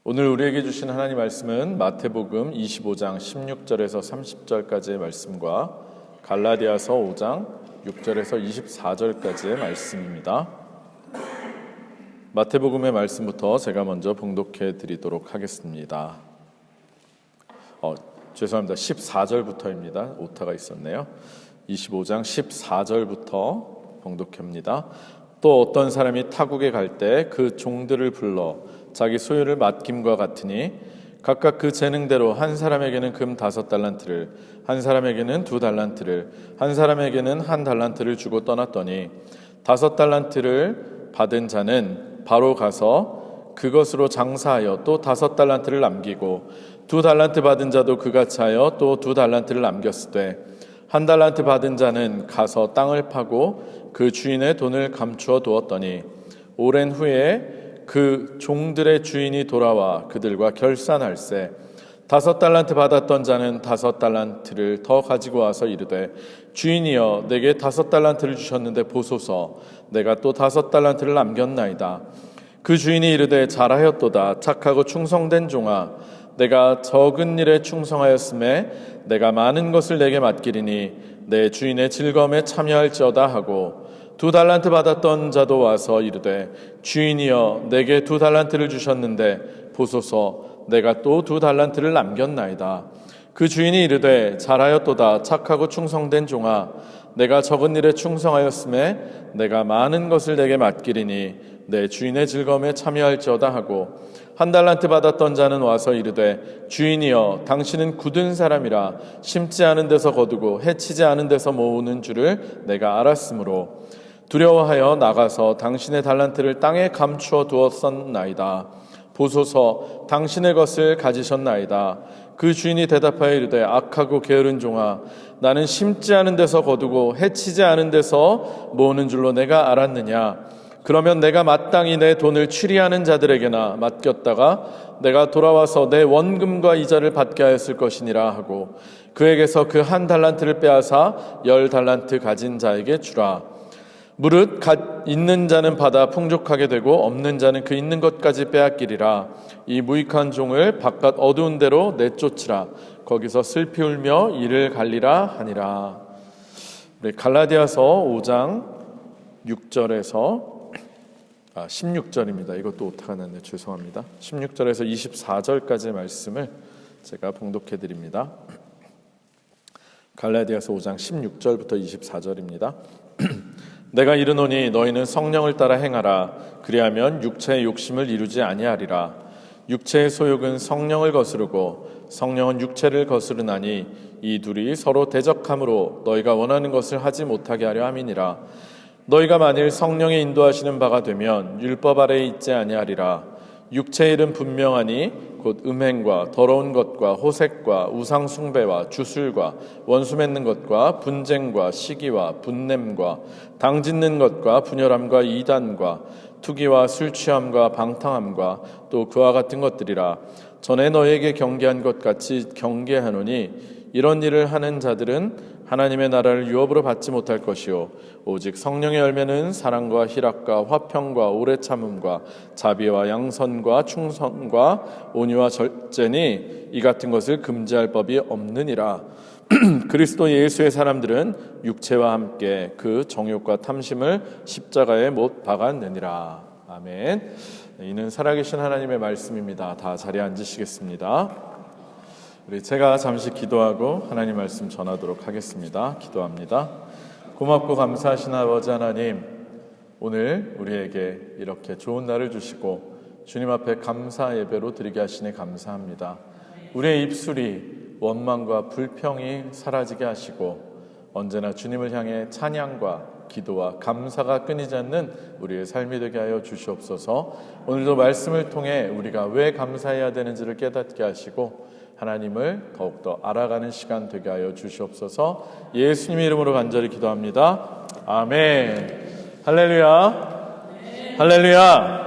오늘 우리에게 주신 하나님 말씀은 마태복음 25장 16절에서 30절까지의 말씀과 갈라디아서 5장 6절에서 24절까지의 말씀입니다. 마태복음의 말씀부터 제가 먼저 봉독해 드리도록 하겠습니다. 죄송합니다. 14절부터입니다. 오타가 있었네요. 25장 14절부터 봉독합니다. 또 어떤 사람이 타국에 갈 때 그 종들을 불러 자기 소유를 맡김과 같으니 각각 그 재능대로 한 사람에게는 금 5달란트를, 한 사람에게는 2달란트를, 한 사람에게는 1달란트를 주고 떠났더니 5달란트를 받은 자는 바로 가서 그것으로 장사하여 또 5달란트를 남기고 2달란트 받은 자도 그같이 하여 또 2달란트를 남겼으되 1달란트 받은 자는 가서 땅을 파고 그 주인의 돈을 감추어 두었더니 오랜 후에 그 종들의 주인이 돌아와 그들과 결산할세 5달란트 받았던 자는 5달란트를 더 가지고 와서 이르되 주인이여 내게 5달란트를 주셨는데 보소서 내가 또 5달란트를 남겼나이다. 그 주인이 이르되 잘하였도다. 착하고 충성된 종아 내가 적은 일에 충성하였음에 내가 많은 것을 내게 맡기리니 내 주인의 즐거움에 참여할지어다 하고 2달란트 받았던 자도 와서 이르되 주인이여 내게 2달란트를 주셨는데 보소서 내가 또 2달란트를 남겼나이다. 그 주인이 이르되 잘하였도다. 착하고 충성된 종아 내가 적은 일에 충성하였음에 내가 많은 것을 내게 맡기리니 내 주인의 즐거움에 참여할지어다 하고 1달란트 받았던 자는 와서 이르되 주인이여 당신은 굳은 사람이라 심지 않은 데서 거두고 해치지 않은 데서 모으는 줄을 내가 알았으므로 두려워하여 나가서 당신의 달란트를 땅에 감추어 두었었나이다. 보소서 당신의 것을 가지셨나이다. 그 주인이 대답하여 이르되 악하고 게으른 종아 나는 심지 않은 데서 거두고 해치지 않은 데서 모으는 줄로 내가 알았느냐. 그러면 내가 마땅히 내 돈을 취리하는 자들에게나 맡겼다가 내가 돌아와서 내 원금과 이자를 받게 하였을 것이니라 하고 그에게서 그 1달란트를 빼앗아 10달란트 가진 자에게 주라. 무릇 있는 자는 받아 풍족하게 되고 없는 자는 그 있는 것까지 빼앗기리라. 이 무익한 종을 바깥 어두운 데로 내쫓으라. 거기서 슬피 울며 이를 갈리라 하니라. 갈라디아서 5장 6절에서 16절입니다. 이것도 오타가 났네요. 죄송합니다. 16절에서 24절까지의 말씀을 제가 봉독해 드립니다. 갈라디아서 5장 16절부터 24절입니다. 내가 이르노니 너희는 성령을 따라 행하라. 그리하면 육체의 욕심을 이루지 아니하리라. 육체의 소욕은 성령을 거스르고 성령은 육체를 거스르나니 이 둘이 서로 대적함으로 너희가 원하는 것을 하지 못하게 하려 함이니라. 너희가 만일 성령의 인도하시는 바가 되면 율법 아래에 있지 아니하리라. 육체의 일은 분명하니 곧 음행과 더러운 것과 호색과 우상 숭배와 주술과 원수 맺는 것과 분쟁과 시기와 분냄과 당 짓는 것과 분열함과 이단과 투기와 술 취함과 방탕함과 또 그와 같은 것들이라. 전에 너희에게 경계한 것 같이 경계하노니 이런 일을 하는 자들은 하나님의 나라를 유업으로 받지 못할 것이요 오직 성령의 열매는 사랑과 희락과 화평과 오래 참음과 자비와 양선과 충성과 온유와 절제니 이 같은 것을 금지할 법이 없느니라. 그리스도 예수의 사람들은 육체와 함께 그 정욕과 탐심을 십자가에 못 박았느니라. 아멘. 이는 살아계신 하나님의 말씀입니다. 다 자리에 앉으시겠습니다. 제가 잠시 기도하고 하나님 말씀 전하도록 하겠습니다. 기도합니다. 고맙고 감사하신 아버지 하나님, 오늘 우리에게 이렇게 좋은 날을 주시고 주님 앞에 감사 예배로 드리게 하시니 감사합니다. 우리의 입술이 원망과 불평이 사라지게 하시고 언제나 주님을 향해 찬양과 기도와 감사가 끊이지 않는 우리의 삶이 되게 하여 주시옵소서. 오늘도 말씀을 통해 우리가 왜 감사해야 되는지를 깨닫게 하시고 하나님을 더욱더 알아가는 시간 되게 하여 주시옵소서. 예수님 이름으로 간절히 기도합니다. 아멘. 할렐루야. 할렐루야.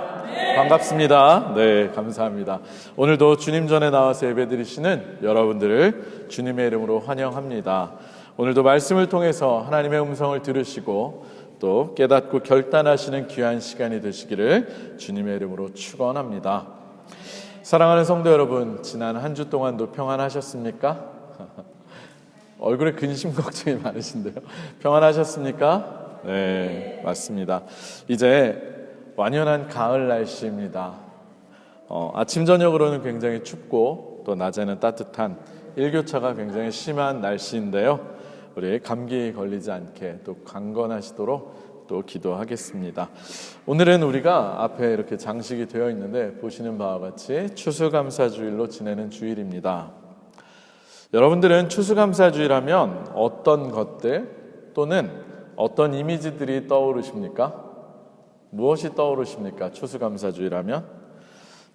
반갑습니다. 네, 감사합니다. 오늘도 주님 전에 나와서 예배드리시는 여러분들을 주님의 이름으로 환영합니다. 오늘도 말씀을 통해서 하나님의 음성을 들으시고 또 깨닫고 결단하시는 귀한 시간이 되시기를 주님의 이름으로 축원합니다. 사랑하는 성도 여러분, 지난 한 주 동안도 평안하셨습니까? 얼굴에 근심 걱정이 많으신데요. 평안하셨습니까? 네, 맞습니다. 이제 완연한 가을 날씨입니다. 아침 저녁으로는 굉장히 춥고 또 낮에는 따뜻한 일교차가 굉장히 심한 날씨인데요. 우리 감기 걸리지 않게 또 강건하시도록 또 기도하겠습니다. 오늘은 우리가 앞에 이렇게 장식이 되어 있는데 보시는 바와 같이 추수감사주일로 지내는 주일입니다. 여러분들은 추수감사주일하면 어떤 것들 또는 어떤 이미지들이 떠오르십니까? 무엇이 떠오르십니까? 추수감사주일하면?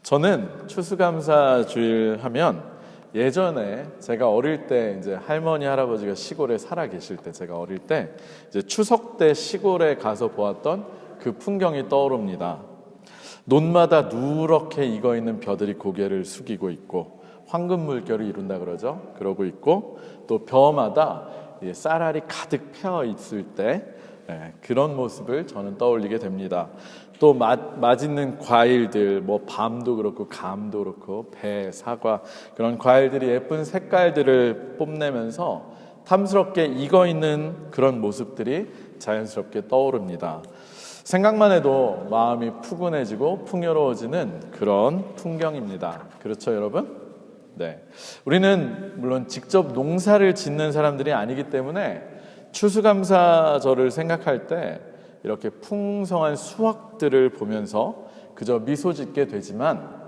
저는 추수감사주일 하면 예전에 제가 어릴 때 이제 할머니 할아버지가 시골에 살아 계실 때 제가 어릴 때 이제 추석 때 시골에 가서 보았던 그 풍경이 떠오릅니다. 논마다 누렇게 익어 있는 벼들이 고개를 숙이고 있고 황금 물결을 이룬다 그러죠. 그러고 있고 또 벼마다 쌀알이 가득 패어 있을 때 그런 모습을 저는 떠올리게 됩니다. 또 맛있는 과일들, 뭐 밤도 그렇고 감도 그렇고 배, 사과 그런 과일들이 예쁜 색깔들을 뽐내면서 탐스럽게 익어 있는 그런 모습들이 자연스럽게 떠오릅니다. 생각만 해도 마음이 푸근해지고 풍요로워지는 그런 풍경입니다. 그렇죠, 여러분? 네. 우리는 물론 직접 농사를 짓는 사람들이 아니기 때문에 추수감사절을 생각할 때 이렇게 풍성한 수확들을 보면서 그저 미소 짓게 되지만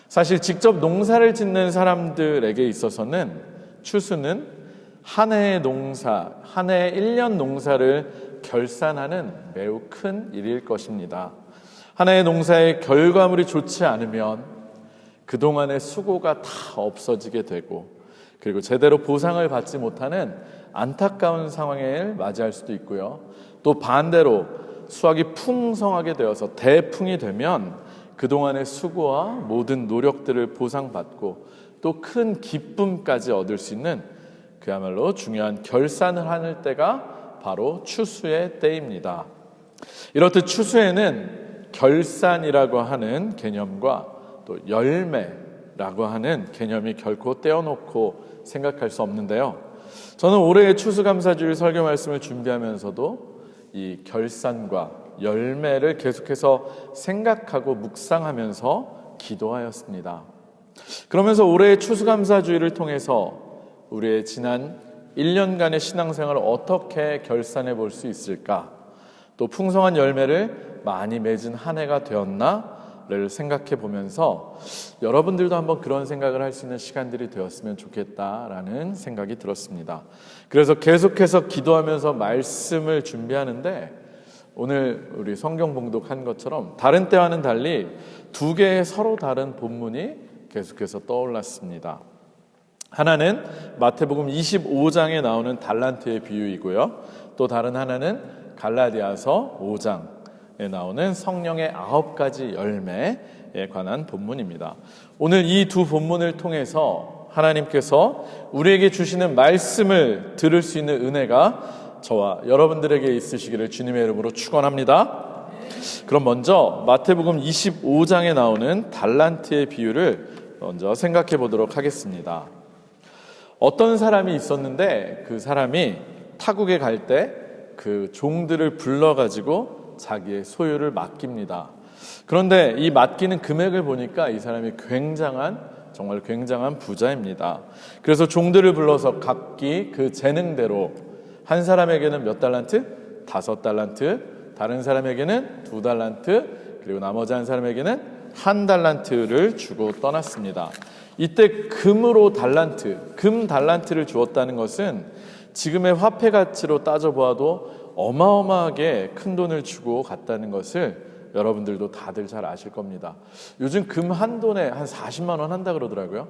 사실 직접 농사를 짓는 사람들에게 있어서는 추수는 한 해의 농사, 한 해의 1년 농사를 결산하는 매우 큰 일일 것입니다. 한 해의 농사의 결과물이 좋지 않으면 그동안의 수고가 다 없어지게 되고 그리고 제대로 보상을 받지 못하는 안타까운 상황을 맞이할 수도 있고요. 또 반대로 수확이 풍성하게 되어서 대풍이 되면 그동안의 수고와 모든 노력들을 보상받고 또 큰 기쁨까지 얻을 수 있는 그야말로 중요한 결산을 하는 때가 바로 추수의 때입니다. 이렇듯 추수에는 결산이라고 하는 개념과 또 열매라고 하는 개념이 결코 떼어놓고 생각할 수 없는데요. 저는 올해의 추수감사주일 설교 말씀을 준비하면서도 이 결산과 열매를 계속해서 생각하고 묵상하면서 기도하였습니다. 그러면서 올해의 추수감사주일을 통해서 우리의 지난 1년간의 신앙생활을 어떻게 결산해 볼 수 있을까? 또 풍성한 열매를 많이 맺은 한 해가 되었나를 생각해 보면서 여러분들도 한번 그런 생각을 할 수 있는 시간들이 되었으면 좋겠다라는 생각이 들었습니다. 그래서 계속해서 기도하면서 말씀을 준비하는데 오늘 우리 성경 봉독한 것처럼 다른 때와는 달리 두 개의 서로 다른 본문이 계속해서 떠올랐습니다. 하나는 마태복음 25장에 나오는 달란트의 비유이고요. 또 다른 하나는 갈라디아서 5장에 나오는 성령의 9가지 열매에 관한 본문입니다. 오늘 이 두 본문을 통해서 하나님께서 우리에게 주시는 말씀을 들을 수 있는 은혜가 저와 여러분들에게 있으시기를 주님의 이름으로 축원합니다. 그럼 먼저 마태복음 25장에 나오는 달란트의 비유를 먼저 생각해 보도록 하겠습니다. 어떤 사람이 있었는데 그 사람이 타국에 갈 때 그 종들을 불러가지고 자기의 소유를 맡깁니다. 그런데 이 맡기는 금액을 보니까 이 사람이 정말 굉장한 부자입니다. 그래서 종들을 불러서 각기 그 재능대로 한 사람에게는 몇 달란트? 5달란트, 다른 사람에게는 2달란트, 그리고 나머지 한 사람에게는 1달란트를 주고 떠났습니다. 이때 금 달란트를 주었다는 것은 지금의 화폐 가치로 따져보아도 어마어마하게 큰 돈을 주고 갔다는 것을 여러분들도 다들 잘 아실 겁니다. 요즘 금 한 돈에 한 40만 원 한다 그러더라고요.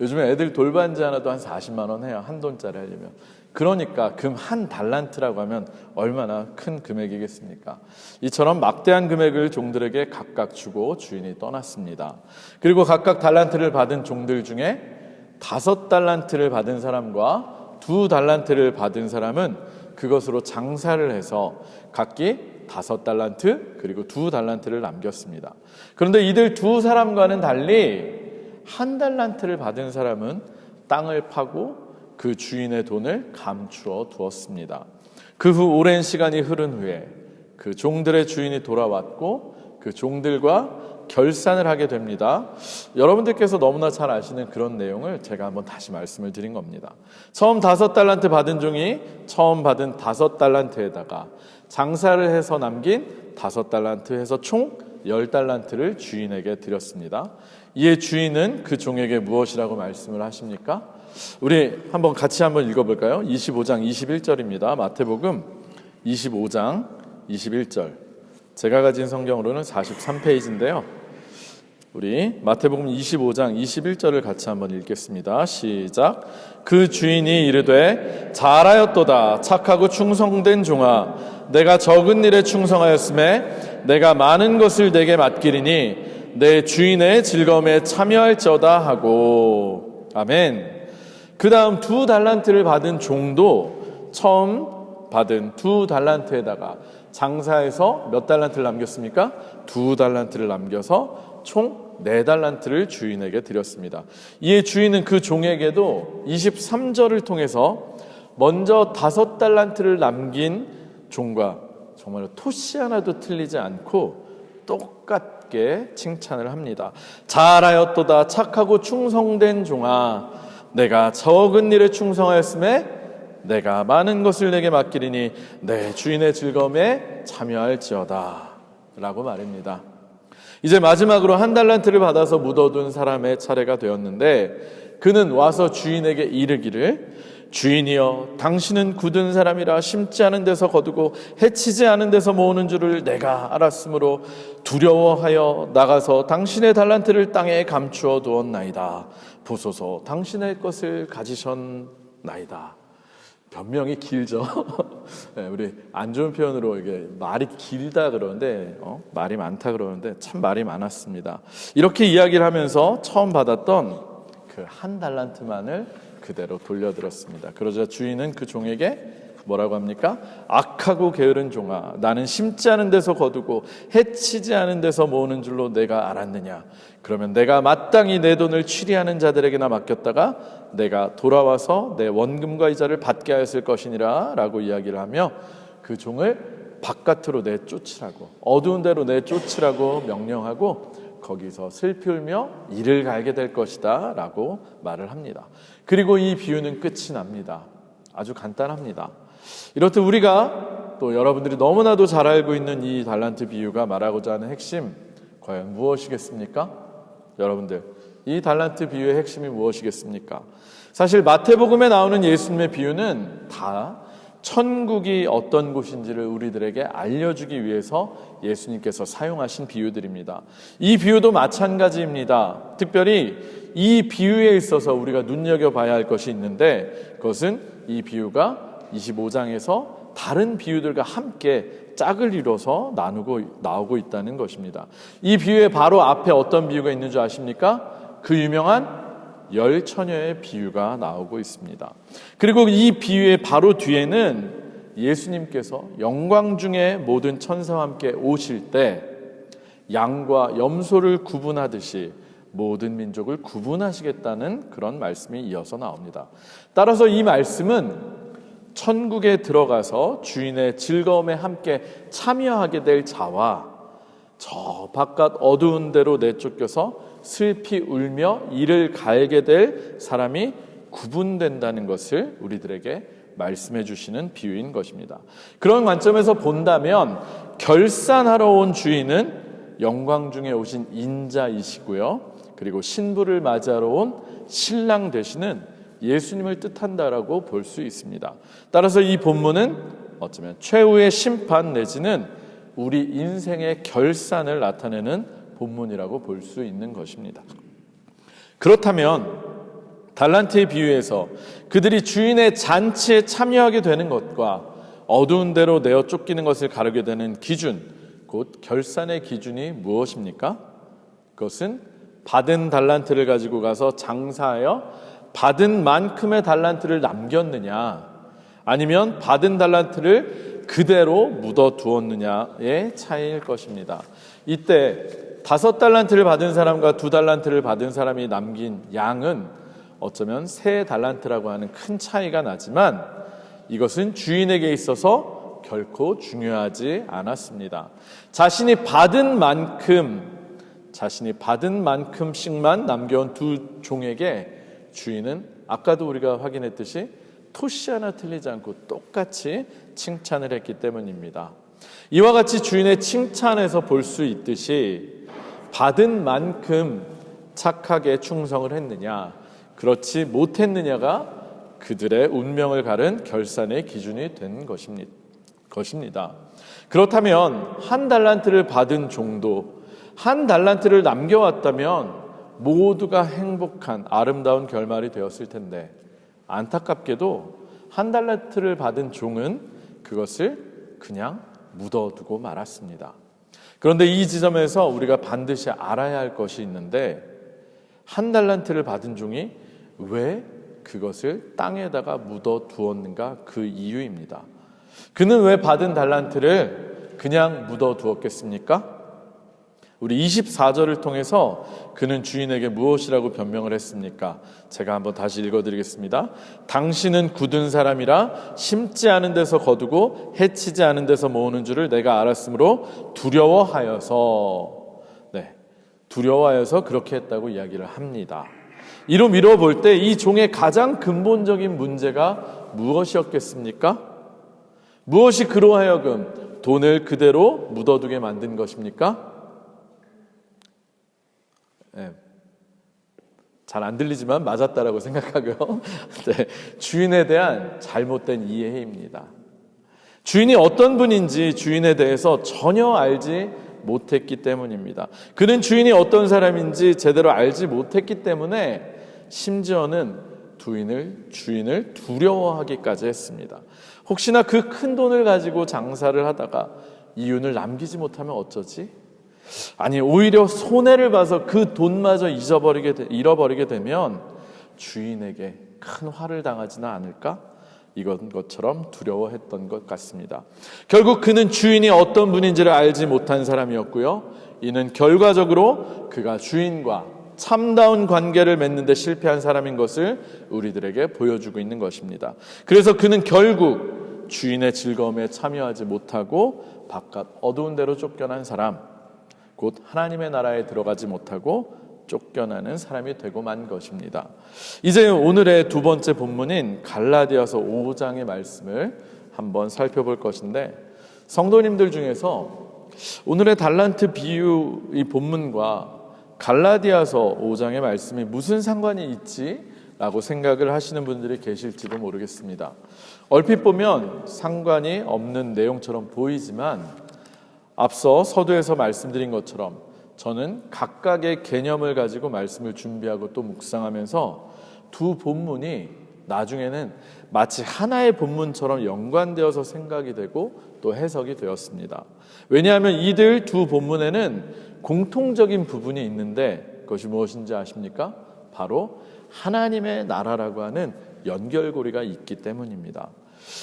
요즘에 애들 돌반지 하나도 한 40만 원 해요. 한 돈짜리 하려면. 그러니까 금 1달란트라고 하면 얼마나 큰 금액이겠습니까? 이처럼 막대한 금액을 종들에게 각각 주고 주인이 떠났습니다. 그리고 각각 달란트를 받은 종들 중에 5달란트를 받은 사람과 2달란트를 받은 사람은 그것으로 장사를 해서 각기 5달란트 그리고 2달란트를 남겼습니다. 그런데 이들 두 사람과는 달리 1달란트를 받은 사람은 땅을 파고 그 주인의 돈을 감추어 두었습니다. 그 후 오랜 시간이 흐른 후에 그 종들의 주인이 돌아왔고 그 종들과 결산을 하게 됩니다. 여러분들께서 너무나 잘 아시는 그런 내용을 제가 한번 다시 말씀을 드린 겁니다. 처음 5달란트 받은 종이 처음 받은 5달란트에다가 장사를 해서 남긴 5달란트 해서 총 10달란트를 주인에게 드렸습니다. 이에 주인은 그 종에게 무엇이라고 말씀을 하십니까? 우리 같이 한번 읽어볼까요? 25장 21절입니다. 마태복음 25장 21절. 제가 가진 성경으로는 43페이지인데요. 우리 마태복음 25장 21절을 같이 한번 읽겠습니다. 시작. 그 주인이 이르되 잘하였도다 착하고 충성된 종아 내가 적은 일에 충성하였음에 내가 많은 것을 내게 맡기리니 내 주인의 즐거움에 참여할지어다 하고. 아멘. 그 다음 2달란트를 받은 종도 처음 받은 2달란트에다가 장사해서 몇 달란트를 남겼습니까? 2달란트를 남겨서 총 4달란트를 주인에게 드렸습니다. 이에 주인은 그 종에게도 23절을 통해서 먼저 5달란트를 남긴 종과 정말로 토시 하나도 틀리지 않고 똑같게 칭찬을 합니다. 잘하였도다 착하고 충성된 종아 내가 적은 일에 충성하였음에 내가 많은 것을 내게 맡기리니 내 주인의 즐거움에 참여할지어다 라고 말입니다. 이제 마지막으로 1달란트를 받아서 묻어둔 사람의 차례가 되었는데 그는 와서 주인에게 이르기를 주인이여 당신은 굳은 사람이라 심지 않은 데서 거두고 해치지 않은 데서 모으는 줄을 내가 알았으므로 두려워하여 나가서 당신의 달란트를 땅에 감추어 두었나이다. 보소서 당신의 것을 가지셨나이다. 변명이 길죠. 우리 안 좋은 표현으로 이게 말이 길다 그러는데 말이 많다 그러는데 참 말이 많았습니다. 이렇게 이야기를 하면서 처음 받았던 그 1달란트만을 그대로 돌려드렸습니다. 그러자 주인은 그 종에게 뭐라고 합니까? 악하고 게으른 종아 나는 심지 않은 데서 거두고 해치지 않은 데서 모으는 줄로 내가 알았느냐. 그러면 내가 마땅히 내 돈을 취리하는 자들에게나 맡겼다가 내가 돌아와서 내 원금과 이자를 받게 하였을 것이니라 라고 이야기를 하며 그 종을 바깥으로 내쫓으라고 어두운 데로 내쫓으라고 명령하고 거기서 슬피 울며 이를 갈게 될 것이다 라고 말을 합니다. 그리고 이 비유는 끝이 납니다. 아주 간단합니다. 이렇듯 우리가 또 여러분들이 너무나도 잘 알고 있는 이 달란트 비유가 말하고자 하는 핵심 과연 무엇이겠습니까? 여러분들 이 달란트 비유의 핵심이 무엇이겠습니까? 사실 마태복음에 나오는 예수님의 비유는 다 천국이 어떤 곳인지를 우리들에게 알려주기 위해서 예수님께서 사용하신 비유들입니다. 이 비유도 마찬가지입니다. 특별히 이 비유에 있어서 우리가 눈여겨봐야 할 것이 있는데 그것은 이 비유가 25장에서 다른 비유들과 함께 짝을 이뤄서 나오고 있다는 것입니다. 이 비유의 바로 앞에 어떤 비유가 있는 줄 아십니까? 그 유명한 10처녀의 비유가 나오고 있습니다. 그리고 이 비유의 바로 뒤에는 예수님께서 영광 중에 모든 천사와 함께 오실 때 양과 염소를 구분하듯이 모든 민족을 구분하시겠다는 그런 말씀이 이어서 나옵니다. 따라서 이 말씀은 천국에 들어가서 주인의 즐거움에 함께 참여하게 될 자와 저 바깥 어두운 데로 내쫓겨서 슬피 울며 이를 갈게 될 사람이 구분된다는 것을 우리들에게 말씀해 주시는 비유인 것입니다. 그런 관점에서 본다면 결산하러 온 주인은 영광 중에 오신 인자이시고요. 그리고 신부를 맞이하러 온 신랑 되시는 예수님을 뜻한다라고 볼 수 있습니다. 따라서 이 본문은 어쩌면 최후의 심판 내지는 우리 인생의 결산을 나타내는 본문이라고 볼 수 있는 것입니다. 그렇다면 달란트의 비유에서 그들이 주인의 잔치에 참여하게 되는 것과 어두운 데로 내어 쫓기는 것을 가르게 되는 기준, 곧 결산의 기준이 무엇입니까? 그것은 받은 달란트를 가지고 가서 장사하여 받은 만큼의 달란트를 남겼느냐, 아니면 받은 달란트를 그대로 묻어 두었느냐의 차이일 것입니다. 이때 5달란트를 받은 사람과 2달란트를 받은 사람이 남긴 양은 어쩌면 3달란트라고 하는 큰 차이가 나지만 이것은 주인에게 있어서 결코 중요하지 않았습니다. 자신이 받은 만큼씩만 남겨온 두 종에게 주인은 아까도 우리가 확인했듯이 토시 하나 틀리지 않고 똑같이 칭찬을 했기 때문입니다. 이와 같이 주인의 칭찬에서 볼 수 있듯이 받은 만큼 착하게 충성을 했느냐, 그렇지 못했느냐가 그들의 운명을 가른 결산의 기준이 된 것입니다. 그렇다면 1달란트를 받은 종도 1달란트를 남겨왔다면 모두가 행복한 아름다운 결말이 되었을 텐데, 안타깝게도 1달란트를 받은 종은 그것을 그냥 묻어두고 말았습니다. 그런데 이 지점에서 우리가 반드시 알아야 할 것이 있는데, 1달란트를 받은 종이 왜 그것을 땅에다가 묻어두었는가, 그 이유입니다. 그는 왜 받은 달란트를 그냥 묻어두었겠습니까? 우리 24절을 통해서 그는 주인에게 무엇이라고 변명을 했습니까? 제가 한번 다시 읽어드리겠습니다. 당신은 굳은 사람이라 심지 않은 데서 거두고 해치지 않은 데서 모으는 줄을 내가 알았으므로 두려워하여서 그렇게 했다고 이야기를 합니다. 이로 미뤄볼 때 이 종의 가장 근본적인 문제가 무엇이었겠습니까? 무엇이 그로 하여금 돈을 그대로 묻어두게 만든 것입니까? 잘 안 들리지만 맞았다라고 생각하고요. 주인에 대한 잘못된 이해입니다. 주인이 어떤 분인지 주인에 대해서 전혀 알지 못했기 때문입니다. 그는 주인이 어떤 사람인지 제대로 알지 못했기 때문에 심지어는 주인을 두려워하기까지 했습니다. 혹시나 그 큰 돈을 가지고 장사를 하다가 이윤을 남기지 못하면 어쩌지? 아니, 오히려 손해를 봐서 그 돈마저 잃어버리게 되면 주인에게 큰 화를 당하지는 않을까? 이건 것처럼 두려워했던 것 같습니다. 결국 그는 주인이 어떤 분인지를 알지 못한 사람이었고요. 이는 결과적으로 그가 주인과 참다운 관계를 맺는 데 실패한 사람인 것을 우리들에게 보여주고 있는 것입니다. 그래서 그는 결국 주인의 즐거움에 참여하지 못하고 바깥 어두운 데로 쫓겨난 사람, 곧 하나님의 나라에 들어가지 못하고 쫓겨나는 사람이 되고 만 것입니다. 이제 오늘의 두 번째 본문인 갈라디아서 5장의 말씀을 한번 살펴볼 것인데, 성도님들 중에서 오늘의 달란트 비유 이 본문과 갈라디아서 5장의 말씀이 무슨 상관이 있지? 라고 생각을 하시는 분들이 계실지도 모르겠습니다. 얼핏 보면 상관이 없는 내용처럼 보이지만 앞서 서두에서 말씀드린 것처럼 저는 각각의 개념을 가지고 말씀을 준비하고 또 묵상하면서 두 본문이 나중에는 마치 하나의 본문처럼 연관되어서 생각이 되고 또 해석이 되었습니다. 왜냐하면 이들 두 본문에는 공통적인 부분이 있는데 그것이 무엇인지 아십니까? 바로 하나님의 나라라고 하는 연결고리가 있기 때문입니다.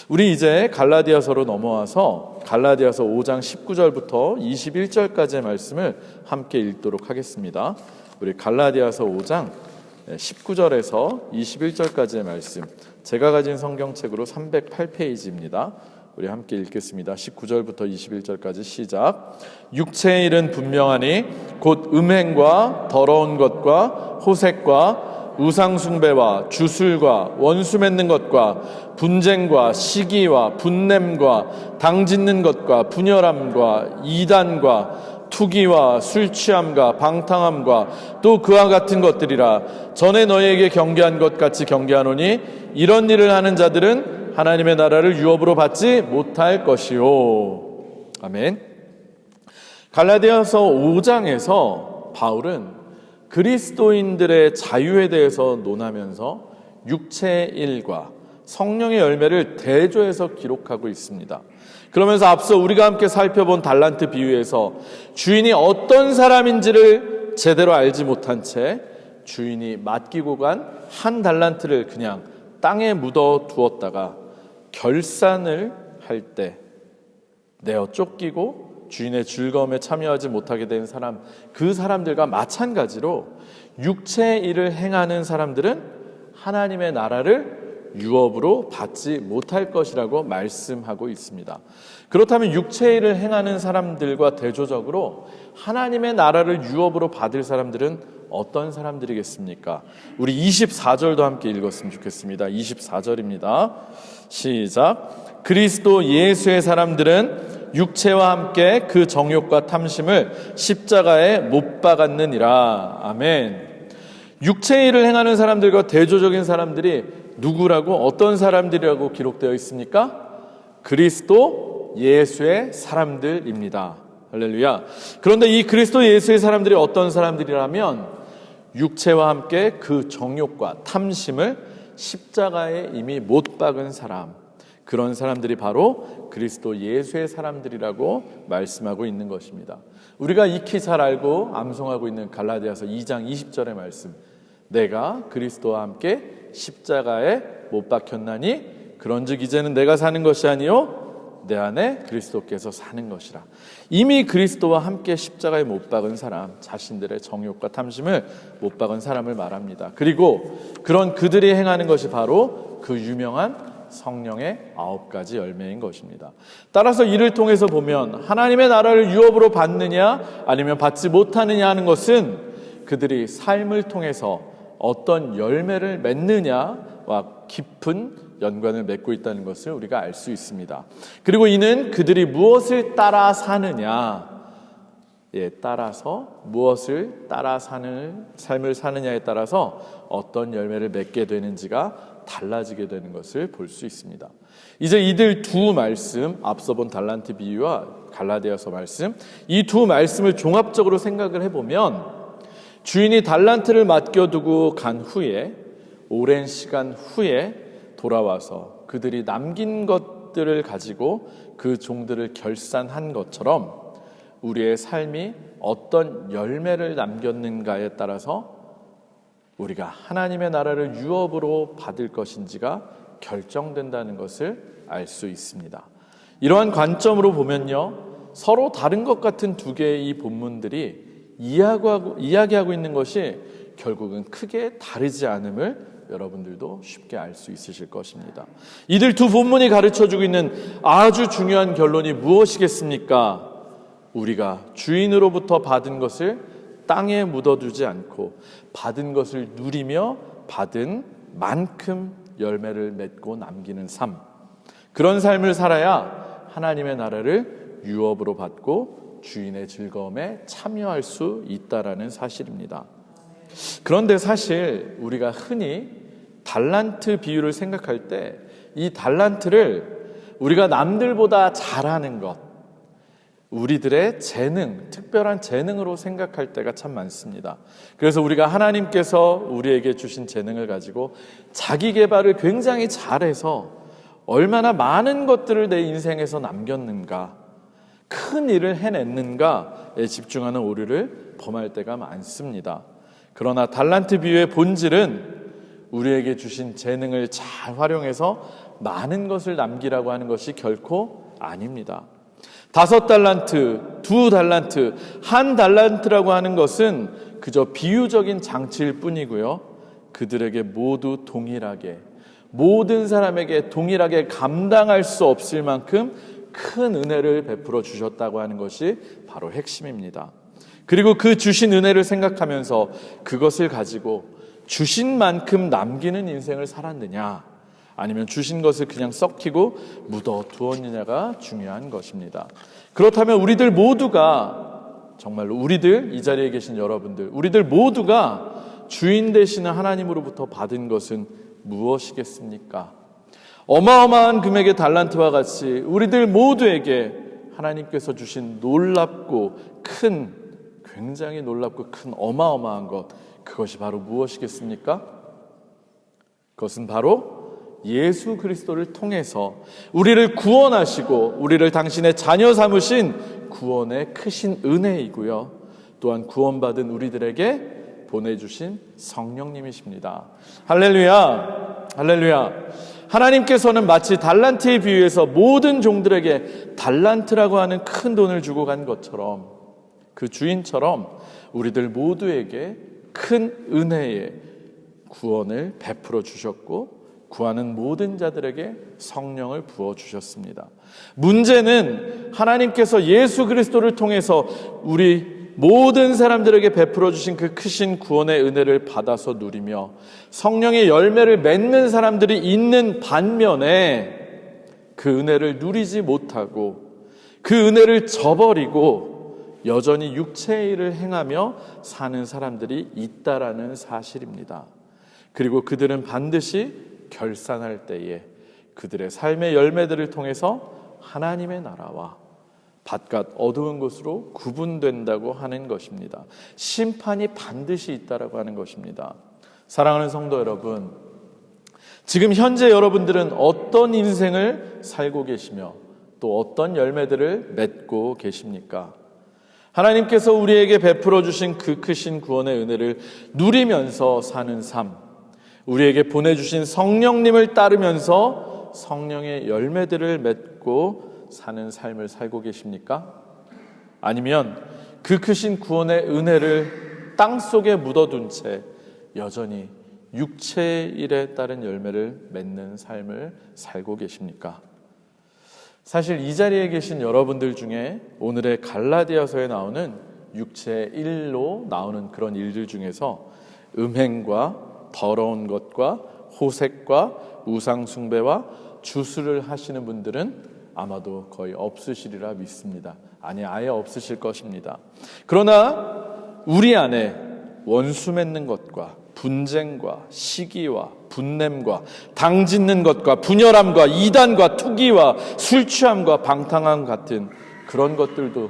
우리 이제 갈라디아서로 넘어와서 갈라디아서 5장 19절부터 21절까지의 말씀을 함께 읽도록 하겠습니다. 우리 갈라디아서 5장 19절에서 21절까지의 말씀, 제가 가진 성경책으로 308페이지입니다. 우리 함께 읽겠습니다. 19절부터 21절까지 시작. 육체의 일은 분명하니 곧 음행과 더러운 것과 호색과 우상숭배와 주술과 원수 맺는 것과 분쟁과 시기와 분냄과 당짓는 것과 분열함과 이단과 투기와 술취함과 방탕함과 또 그와 같은 것들이라. 전에 너희에게 경계한 것 같이 경계하노니 이런 일을 하는 자들은 하나님의 나라를 유업으로 받지 못할 것이요. 아멘. 갈라디아서 5장에서 바울은 그리스도인들의 자유에 대해서 논하면서 육체의 일과 성령의 열매를 대조해서 기록하고 있습니다. 그러면서 앞서 우리가 함께 살펴본 달란트 비유에서 주인이 어떤 사람인지를 제대로 알지 못한 채 주인이 맡기고 간 1달란트를 그냥 땅에 묻어 두었다가 결산을 할 때 내어 쫓기고 주인의 즐거움에 참여하지 못하게 된 사람, 그 사람들과 마찬가지로 육체의 일을 행하는 사람들은 하나님의 나라를 유업으로 받지 못할 것이라고 말씀하고 있습니다. 그렇다면 육체의 일을 행하는 사람들과 대조적으로 하나님의 나라를 유업으로 받을 사람들은 어떤 사람들이겠습니까? 우리 24절도 함께 읽었으면 좋겠습니다. 24절입니다. 시작. 그리스도 예수의 사람들은 육체와 함께 그 정욕과 탐심을 십자가에 못 박았느니라. 아멘. 육체의 일을 행하는 사람들과 대조적인 사람들이 누구라고, 어떤 사람들이라고 기록되어 있습니까? 그리스도 예수의 사람들입니다. 할렐루야. 그런데 이 그리스도 예수의 사람들이 어떤 사람들이라면 육체와 함께 그 정욕과 탐심을 십자가에 이미 못 박은 사람, 그런 사람들이 바로 그리스도 예수의 사람들이라고 말씀하고 있는 것입니다. 우리가 익히 잘 알고 암송하고 있는 갈라디아서 2장 20절의 말씀, 내가 그리스도와 함께 십자가에 못 박혔나니 그런즉 이제는 내가 사는 것이 아니요 내 안에 그리스도께서 사는 것이라. 이미 그리스도와 함께 십자가에 못 박은 사람, 자신들의 정욕과 탐심을 못 박은 사람을 말합니다. 그리고 그런 그들이 행하는 것이 바로 그 유명한 성령의 9가지 열매인 것입니다. 따라서 이를 통해서 보면 하나님의 나라를 유업으로 받느냐 아니면 받지 못하느냐 하는 것은 그들이 삶을 통해서 어떤 열매를 맺느냐와 깊은 연관을 맺고 있다는 것을 우리가 알 수 있습니다. 그리고 이는 그들이 무엇을 따라 사느냐, 따라서 무엇을 따라 사는 삶을 사느냐에 따라서 어떤 열매를 맺게 되는지가 달라지게 되는 것을 볼 수 있습니다. 이제 이들 두 말씀, 앞서 본 달란트 비유와 갈라디아서 말씀, 이 두 말씀을 종합적으로 생각을 해보면 주인이 달란트를 맡겨두고 간 후에, 오랜 시간 후에 돌아와서 그들이 남긴 것들을 가지고 그 종들을 결산한 것처럼 우리의 삶이 어떤 열매를 남겼는가에 따라서 우리가 하나님의 나라를 유업으로 받을 것인지가 결정된다는 것을 알 수 있습니다. 이러한 관점으로 보면요, 서로 다른 것 같은 두 개의 이 본문들이 이야기하고 있는 것이 결국은 크게 다르지 않음을 여러분들도 쉽게 알 수 있으실 것입니다. 이들 두 본문이 가르쳐주고 있는 아주 중요한 결론이 무엇이겠습니까? 우리가 주인으로부터 받은 것을 땅에 묻어두지 않고 받은 것을 누리며 받은 만큼 열매를 맺고 남기는 삶, 그런 삶을 살아야 하나님의 나라를 유업으로 받고 주인의 즐거움에 참여할 수 있다라는 사실입니다. 그런데 사실 우리가 흔히 달란트 비유를 생각할 때 이 달란트를 우리가 남들보다 잘하는 것, 우리들의 재능, 특별한 재능으로 생각할 때가 참 많습니다. 그래서 우리가 하나님께서 우리에게 주신 재능을 가지고 자기 개발을 굉장히 잘해서 얼마나 많은 것들을 내 인생에서 남겼는가, 큰 일을 해냈는가에 집중하는 오류를 범할 때가 많습니다. 그러나 달란트 비유의 본질은 우리에게 주신 재능을 잘 활용해서 많은 것을 남기라고 하는 것이 결코 아닙니다. 5달란트, 2달란트, 1달란트라고 하는 것은 그저 비유적인 장치일 뿐이고요, 그들에게 모두 동일하게, 모든 사람에게 동일하게 감당할 수 없을 만큼 큰 은혜를 베풀어 주셨다고 하는 것이 바로 핵심입니다. 그리고 그 주신 은혜를 생각하면서 그것을 가지고 주신 만큼 남기는 인생을 살았느냐, 아니면 주신 것을 그냥 썩히고 묻어두었느냐가 중요한 것입니다. 그렇다면 우리들 모두가, 정말로 우리들, 이 자리에 계신 여러분들, 우리들 모두가 주인 되시는 하나님으로부터 받은 것은 무엇이겠습니까? 어마어마한 금액의 달란트와 같이 우리들 모두에게 하나님께서 주신 놀랍고 큰, 굉장히 놀랍고 큰 어마어마한 것, 그것이 바로 무엇이겠습니까? 그것은 바로 예수 그리스도를 통해서 우리를 구원하시고 우리를 당신의 자녀 삼으신 구원의 크신 은혜이고요, 또한 구원받은 우리들에게 보내주신 성령님이십니다. 할렐루야, 할렐루야. 하나님께서는 마치 달란트에 비유해서 모든 종들에게 달란트라고 하는 큰 돈을 주고 간 것처럼, 그 주인처럼 우리들 모두에게 큰 은혜의 구원을 베풀어 주셨고 구하는 모든 자들에게 성령을 부어주셨습니다. 문제는 하나님께서 예수 그리스도를 통해서 우리 모든 사람들에게 베풀어 주신 그 크신 구원의 은혜를 받아서 누리며 성령의 열매를 맺는 사람들이 있는 반면에 그 은혜를 누리지 못하고 그 은혜를 저버리고 여전히 육체의 일을 행하며 사는 사람들이 있다라는 사실입니다. 그리고 그들은 반드시 결산할 때에 그들의 삶의 열매들을 통해서 하나님의 나라와 바깥 어두운 곳으로 구분된다고 하는 것입니다. 심판이 반드시 있다라고 하는 것입니다. 사랑하는 성도 여러분, 지금 현재 여러분들은 어떤 인생을 살고 계시며 또 어떤 열매들을 맺고 계십니까? 하나님께서 우리에게 베풀어 주신 그 크신 구원의 은혜를 누리면서 사는 삶, 우리에게 보내주신 성령님을 따르면서 성령의 열매들을 맺고 사는 삶을 살고 계십니까? 아니면 그 크신 구원의 은혜를 땅속에 묻어둔 채 여전히 육체의 일에 따른 열매를 맺는 삶을 살고 계십니까? 사실 이 자리에 계신 여러분들 중에 오늘의 갈라디아서에 나오는 육체의 일로 나오는 그런 일들 중에서 음행과 더러운 것과 호색과 우상숭배와 주술을 하시는 분들은 아마도 거의 없으시리라 믿습니다. 아니, 아예 없으실 것입니다. 그러나 우리 안에 원수 맺는 것과 분쟁과 시기와 분냄과 당짓는 것과 분열함과 이단과 투기와 술 취함과 방탕함 같은 그런 것들도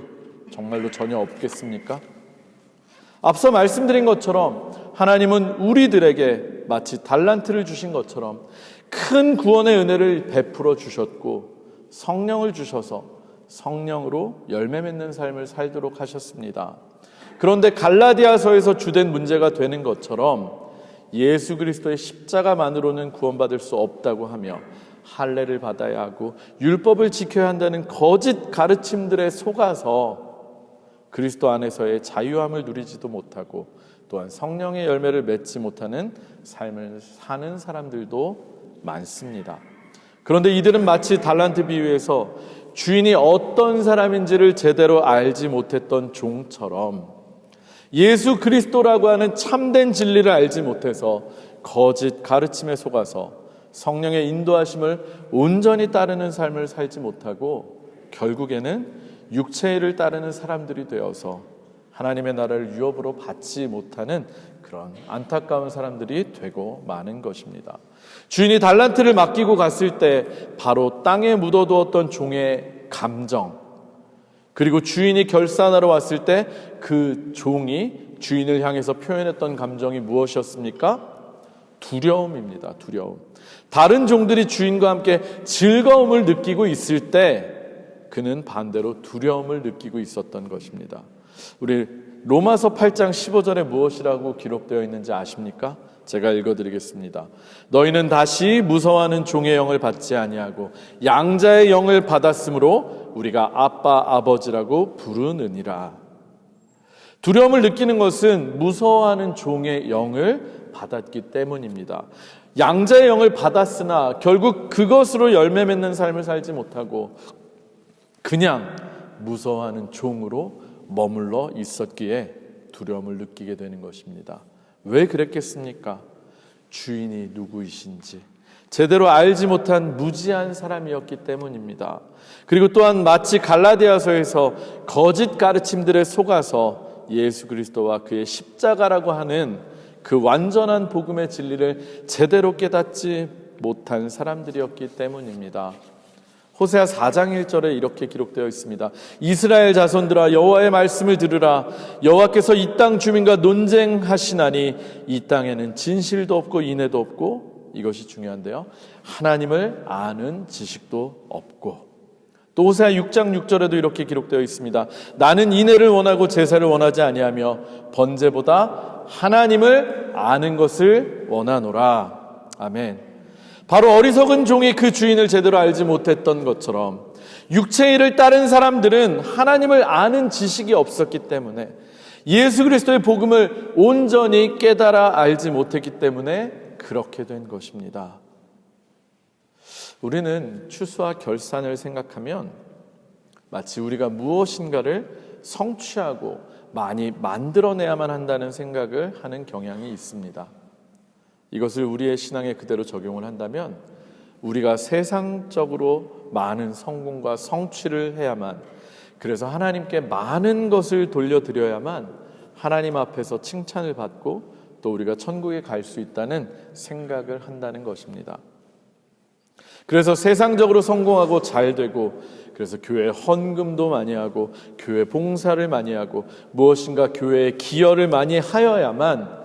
정말로 전혀 없겠습니까? 앞서 말씀드린 것처럼 하나님은 우리들에게 마치 달란트를 주신 것처럼 큰 구원의 은혜를 베풀어 주셨고 성령을 주셔서 성령으로 열매 맺는 삶을 살도록 하셨습니다. 그런데 갈라디아서에서 주된 문제가 되는 것처럼 예수 그리스도의 십자가만으로는 구원받을 수 없다고 하며 할례를 받아야 하고 율법을 지켜야 한다는 거짓 가르침들에 속아서 그리스도 안에서의 자유함을 누리지도 못하고 또한 성령의 열매를 맺지 못하는 삶을 사는 사람들도 많습니다. 그런데 이들은 마치 달란트 비유에서 주인이 어떤 사람인지를 제대로 알지 못했던 종처럼 예수 그리스도라고 하는 참된 진리를 알지 못해서 거짓 가르침에 속아서 성령의 인도하심을 온전히 따르는 삶을 살지 못하고 결국에는 육체를 따르는 사람들이 되어서 하나님의 나라를 유업으로 받지 못하는 그런 안타까운 사람들이 되고 마는 것입니다. 주인이 달란트를 맡기고 갔을 때 바로 땅에 묻어두었던 종의 감정, 그리고 주인이 결산하러 왔을 때 그 종이 주인을 향해서 표현했던 감정이 무엇이었습니까? 두려움입니다. 두려움. 다른 종들이 주인과 함께 즐거움을 느끼고 있을 때 그는 반대로 두려움을 느끼고 있었던 것입니다. 우리 로마서 8장 15절에 무엇이라고 기록되어 있는지 아십니까? 제가 읽어드리겠습니다. 너희는 다시 무서워하는 종의 영을 받지 아니하고 양자의 영을 받았으므로 우리가 아빠 아버지라고 부르느니라. 두려움을 느끼는 것은 무서워하는 종의 영을 받았기 때문입니다. 양자의 영을 받았으나 결국 그것으로 열매 맺는 삶을 살지 못하고 그냥 무서워하는 종으로 머물러 있었기에 두려움을 느끼게 되는 것입니다. 왜 그랬겠습니까? 주인이 누구이신지 제대로 알지 못한 무지한 사람이었기 때문입니다. 그리고 또한 마치 갈라디아서에서 거짓 가르침들에 속아서 예수 그리스도와 그의 십자가라고 하는 그 완전한 복음의 진리를 제대로 깨닫지 못한 사람들이었기 때문입니다. 호세아 4장 1절에 이렇게 기록되어 있습니다. 이스라엘 자손들아 여호와의 말씀을 들으라. 여호와께서 이 땅 주민과 논쟁하시나니 이 땅에는 진실도 없고 인애도 없고, 이것이 중요한데요, 하나님을 아는 지식도 없고. 또 호세아 6장 6절에도 이렇게 기록되어 있습니다. 나는 인애를 원하고 제사를 원하지 아니하며 번제보다 하나님을 아는 것을 원하노라. 아멘. 바로 어리석은 종이 그 주인을 제대로 알지 못했던 것처럼 육체의 일을 따른 사람들은 하나님을 아는 지식이 없었기 때문에, 예수 그리스도의 복음을 온전히 깨달아 알지 못했기 때문에 그렇게 된 것입니다. 우리는 추수와 결산을 생각하면 마치 우리가 무엇인가를 성취하고 많이 만들어내야만 한다는 생각을 하는 경향이 있습니다. 이것을 우리의 신앙에 그대로 적용을 한다면 우리가 세상적으로 많은 성공과 성취를 해야만, 그래서 하나님께 많은 것을 돌려드려야만 하나님 앞에서 칭찬을 받고 또 우리가 천국에 갈 수 있다는 생각을 한다는 것입니다. 그래서 세상적으로 성공하고 잘 되고, 그래서 교회 헌금도 많이 하고 교회 봉사를 많이 하고 무엇인가 교회에 기여를 많이 하여야만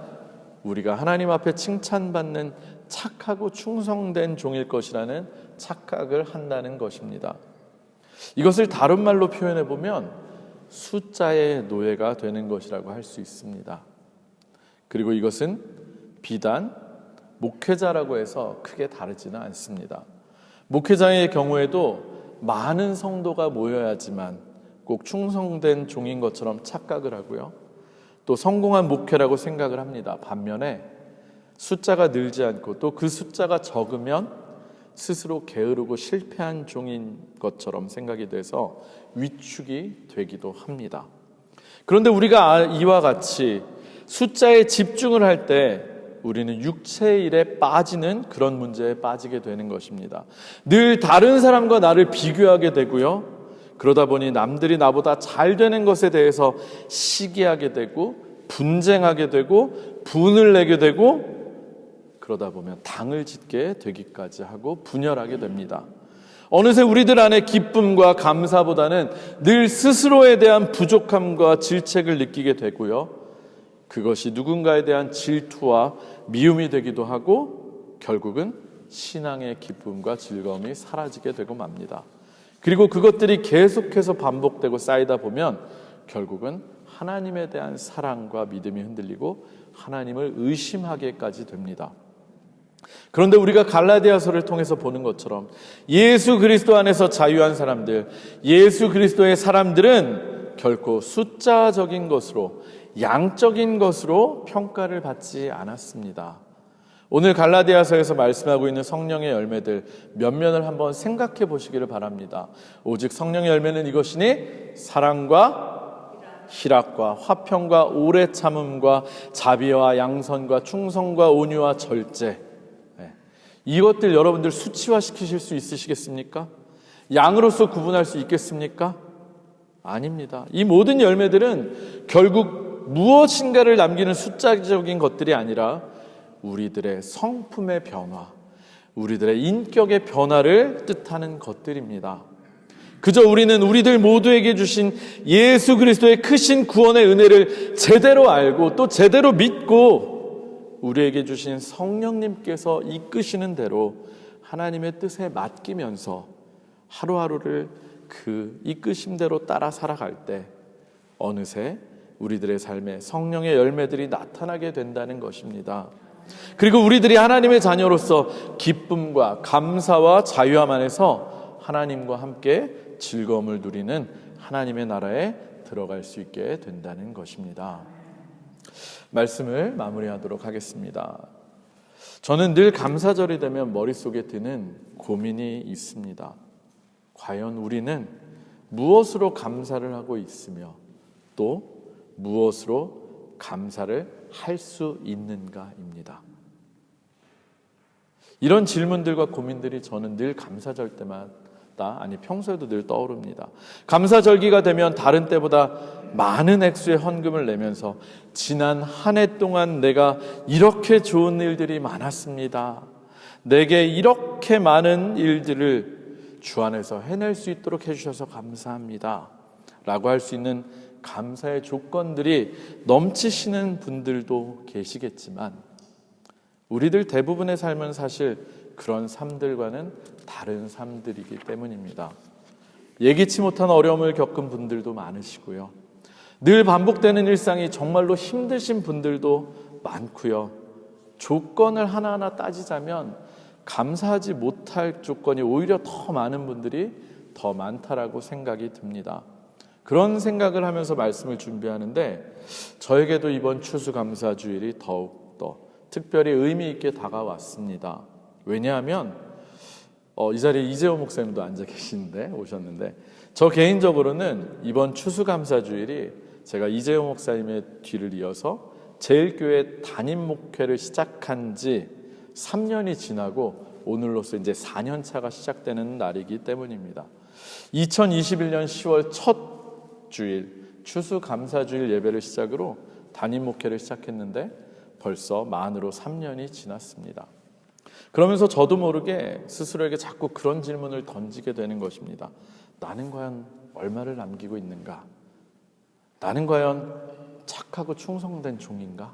우리가 하나님 앞에 칭찬받는 착하고 충성된 종일 것이라는 착각을 한다는 것입니다. 이것을 다른 말로 표현해 보면 숫자의 노예가 되는 것이라고 할 수 있습니다. 그리고 이것은 비단 목회자라고 해서 크게 다르지는 않습니다. 목회자의 경우에도 많은 성도가 모여야지만 꼭 충성된 종인 것처럼 착각을 하고요, 또 성공한 목회라고 생각을 합니다. 반면에 숫자가 늘지 않고 또 그 숫자가 적으면 스스로 게으르고 실패한 종인 것처럼 생각이 돼서 위축이 되기도 합니다. 그런데 우리가 이와 같이 숫자에 집중을 할 때 우리는 육체의 일에 빠지는 그런 문제에 빠지게 되는 것입니다. 늘 다른 사람과 나를 비교하게 되고요, 그러다 보니 남들이 나보다 잘 되는 것에 대해서 시기하게 되고 분쟁하게 되고 분을 내게 되고, 그러다 보면 당을 짓게 되기까지 하고 분열하게 됩니다. 어느새 우리들 안에 기쁨과 감사보다는 늘 스스로에 대한 부족함과 질책을 느끼게 되고요, 그것이 누군가에 대한 질투와 미움이 되기도 하고 결국은 신앙의 기쁨과 즐거움이 사라지게 되고 맙니다. 그리고 그것들이 계속해서 반복되고 쌓이다 보면 결국은 하나님에 대한 사랑과 믿음이 흔들리고 하나님을 의심하게까지 됩니다. 그런데 우리가 갈라디아서를 통해서 보는 것처럼 예수 그리스도 안에서 자유한 사람들, 예수 그리스도의 사람들은 결코 숫자적인 것으로, 양적인 것으로 평가를 받지 않았습니다. 오늘 갈라디아서에서 말씀하고 있는 성령의 열매들 몇 면을 한번 생각해 보시기를 바랍니다. 오직 성령의 열매는 이것이니 사랑과 희락과 화평과 오래 참음과 자비와 양선과 충성과 온유와 절제. 이것들 여러분들 수치화시키실 수 있으시겠습니까? 양으로서 구분할 수 있겠습니까? 아닙니다. 이 모든 열매들은 결국 무엇인가를 남기는 숫자적인 것들이 아니라 우리들의 성품의 변화, 우리들의 인격의 변화를 뜻하는 것들입니다. 그저 우리는 우리들 모두에게 주신 예수 그리스도의 크신 구원의 은혜를 제대로 알고 또 제대로 믿고 우리에게 주신 성령님께서 이끄시는 대로 하나님의 뜻에 맡기면서 하루하루를 그 이끄심대로 따라 살아갈 때 어느새 우리들의 삶에 성령의 열매들이 나타나게 된다는 것입니다. 그리고 우리들이 하나님의 자녀로서 기쁨과 감사와 자유함 안에서 하나님과 함께 즐거움을 누리는 하나님의 나라에 들어갈 수 있게 된다는 것입니다. 말씀을 마무리하도록 하겠습니다. 저는 늘 감사절이 되면 머릿속에 드는 고민이 있습니다. 과연 우리는 무엇으로 감사를 하고 있으며 또 무엇으로 감사를 할 수 있는가입니다. 이런 질문들과 고민들이 저는 늘 감사절 때마다, 아니 평소에도 늘 떠오릅니다. 감사절기가 되면 다른 때보다 많은 액수의 헌금을 내면서 지난 한 해 동안 내가 이렇게 좋은 일들이 많았습니다. 내게 이렇게 많은 일들을 주 안에서 해낼 수 있도록 해주셔서 감사합니다 라고 할 수 있는 감사의 조건들이 넘치시는 분들도 계시겠지만 우리들 대부분의 삶은 사실 그런 삶들과는 다른 삶들이기 때문입니다. 예기치 못한 어려움을 겪은 분들도 많으시고요. 늘 반복되는 일상이 정말로 힘드신 분들도 많고요. 조건을 하나하나 따지자면 감사하지 못할 조건이 오히려 더 많은 분들이 더 많다라고 생각이 듭니다. 그런 생각을 하면서 말씀을 준비하는데 저에게도 이번 추수감사주일이 더욱더 특별히 의미 있게 다가왔습니다. 왜냐하면 이 자리에 이재호 목사님도 앉아 계시는데 오셨는데 저 개인적으로는 이번 추수감사주일이 제가 이재호 목사님의 뒤를 이어서 제일교회 담임 목회를 시작한 지 3년이 지나고 오늘로써 이제 4년 차가 시작되는 날이기 때문입니다. 2021년 10월 첫 주일 추수감사주일 예배를 시작으로 담임 목회를 시작했는데 벌써 만으로 3년이 지났습니다. 그러면서 저도 모르게 스스로에게 자꾸 그런 질문을 던지게 되는 것입니다. 나는 과연 얼마를 남기고 있는가? 나는 과연 착하고 충성된 종인가?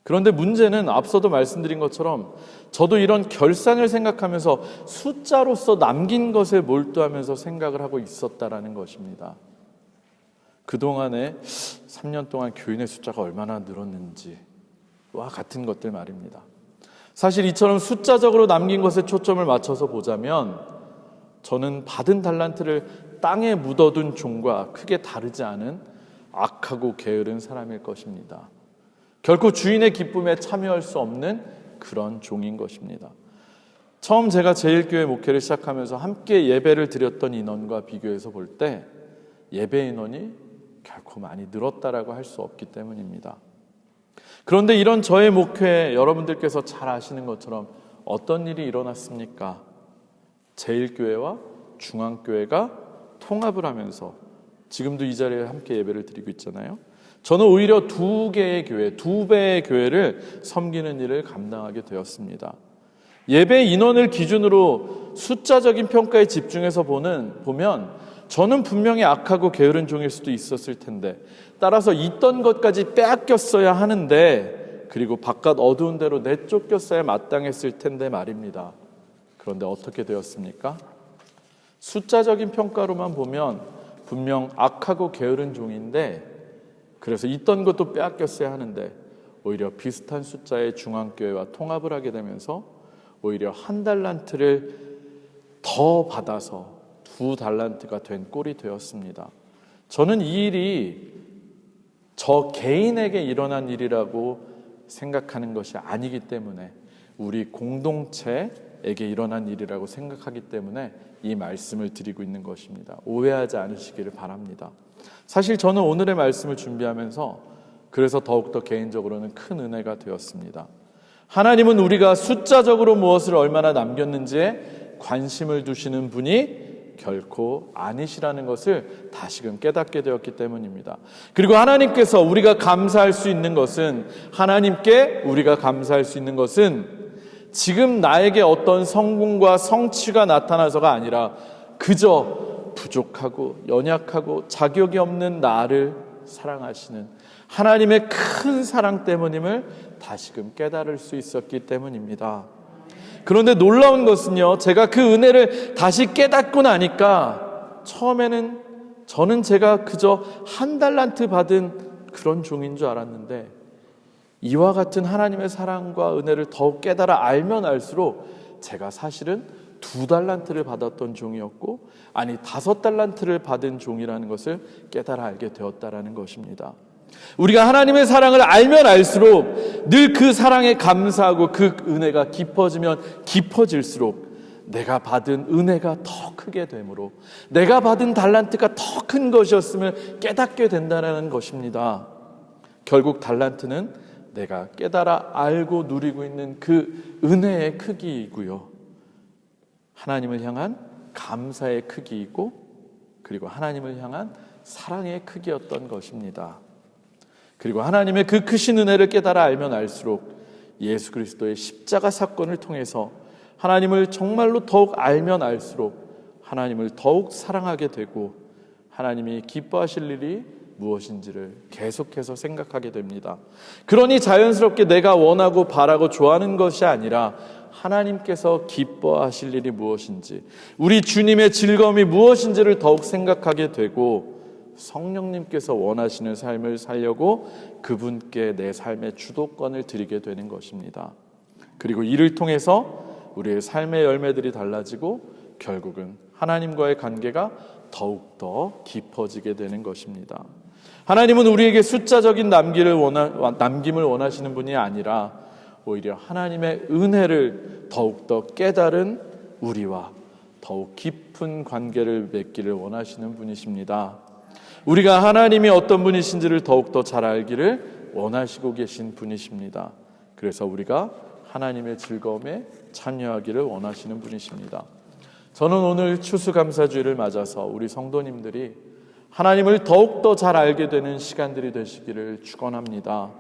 그런데 문제는 앞서도 말씀드린 것처럼 저도 이런 결산을 생각하면서 숫자로서 남긴 것에 몰두하면서 생각을 하고 있었다라는 것입니다. 그동안에 3년 동안 교인의 숫자가 얼마나 늘었는지와 같은 것들 말입니다. 사실 이처럼 숫자적으로 남긴 것에 초점을 맞춰서 보자면 저는 받은 달란트를 땅에 묻어둔 종과 크게 다르지 않은 악하고 게으른 사람일 것입니다. 결코 주인의 기쁨에 참여할 수 없는 그런 종인 것입니다. 처음 제가 제일교회 목회를 시작하면서 함께 예배를 드렸던 인원과 비교해서 볼 때 예배 인원이 결코 많이 늘었다라고 할 수 없기 때문입니다. 그런데 이런 저의 목회에 여러분들께서 잘 아시는 것처럼 어떤 일이 일어났습니까? 제일교회와 중앙교회가 통합을 하면서 지금도 이 자리에 함께 예배를 드리고 있잖아요. 저는 오히려 두 개의 교회, 두 배의 교회를 섬기는 일을 감당하게 되었습니다. 예배 인원을 기준으로 숫자적인 평가에 집중해서 보면 저는 분명히 악하고 게으른 종일 수도 있었을 텐데 따라서 있던 것까지 빼앗겼어야 하는데 그리고 바깥 어두운 데로 내쫓겼어야 마땅했을 텐데 말입니다. 그런데 어떻게 되었습니까? 숫자적인 평가로만 보면 분명 악하고 게으른 종인데 그래서 있던 것도 빼앗겼어야 하는데 오히려 비슷한 숫자의 중앙교회와 통합을 하게 되면서 오히려 한 달란트를 더 받아서 2달란트가 된 꼴이 되었습니다. 저는 이 일이 저 개인에게 일어난 일이라고 생각하는 것이 아니기 때문에 우리 공동체에게 일어난 일이라고 생각하기 때문에 이 말씀을 드리고 있는 것입니다. 오해하지 않으시기를 바랍니다. 사실 저는 오늘의 말씀을 준비하면서 그래서 더욱더 개인적으로는 큰 은혜가 되었습니다. 하나님은 우리가 숫자적으로 무엇을 얼마나 남겼는지에 관심을 두시는 분이 결코 아니시라는 것을 다시금 깨닫게 되었기 때문입니다. 그리고 하나님께서 우리가 감사할 수 있는 것은 하나님께 우리가 감사할 수 있는 것은 지금 나에게 어떤 성공과 성취가 나타나서가 아니라 그저 부족하고 연약하고 자격이 없는 나를 사랑하시는 하나님의 큰 사랑 때문임을 다시금 깨달을 수 있었기 때문입니다. 그런데 놀라운 것은요, 제가 그 은혜를 다시 깨닫고 나니까 처음에는 저는 제가 그저 1달란트 받은 그런 종인 줄 알았는데 이와 같은 하나님의 사랑과 은혜를 더욱 깨달아 알면 알수록 제가 사실은 2달란트를 받았던 종이었고 5달란트를 받은 종이라는 것을 깨달아 알게 되었다라는 것입니다. 우리가 하나님의 사랑을 알면 알수록 늘 그 사랑에 감사하고 그 은혜가 깊어지면 깊어질수록 내가 받은 은혜가 더 크게 되므로 내가 받은 달란트가 더 큰 것이었음을 깨닫게 된다는 것입니다. 결국 달란트는 내가 깨달아 알고 누리고 있는 그 은혜의 크기이고요, 하나님을 향한 감사의 크기이고 그리고 하나님을 향한 사랑의 크기였던 것입니다. 그리고 하나님의 그 크신 은혜를 깨달아 알면 알수록 예수 그리스도의 십자가 사건을 통해서 하나님을 정말로 더욱 알면 알수록 하나님을 더욱 사랑하게 되고 하나님이 기뻐하실 일이 무엇인지를 계속해서 생각하게 됩니다. 그러니 자연스럽게 내가 원하고 바라고 좋아하는 것이 아니라 하나님께서 기뻐하실 일이 무엇인지, 우리 주님의 즐거움이 무엇인지를 더욱 생각하게 되고 성령님께서 원하시는 삶을 살려고 그분께 내 삶의 주도권을 드리게 되는 것입니다. 그리고 이를 통해서 우리의 삶의 열매들이 달라지고 결국은 하나님과의 관계가 더욱더 깊어지게 되는 것입니다. 하나님은 우리에게 숫자적인 남김을 원하시는 분이 아니라 오히려 하나님의 은혜를 더욱더 깨달은 우리와 더욱 깊은 관계를 맺기를 원하시는 분이십니다. 우리가 하나님이 어떤 분이신지를 더욱더 잘 알기를 원하시고 계신 분이십니다. 그래서 우리가 하나님의 즐거움에 참여하기를 원하시는 분이십니다. 저는 오늘 추수감사주일을 맞아서 우리 성도님들이 하나님을 더욱더 잘 알게 되는 시간들이 되시기를 축원합니다.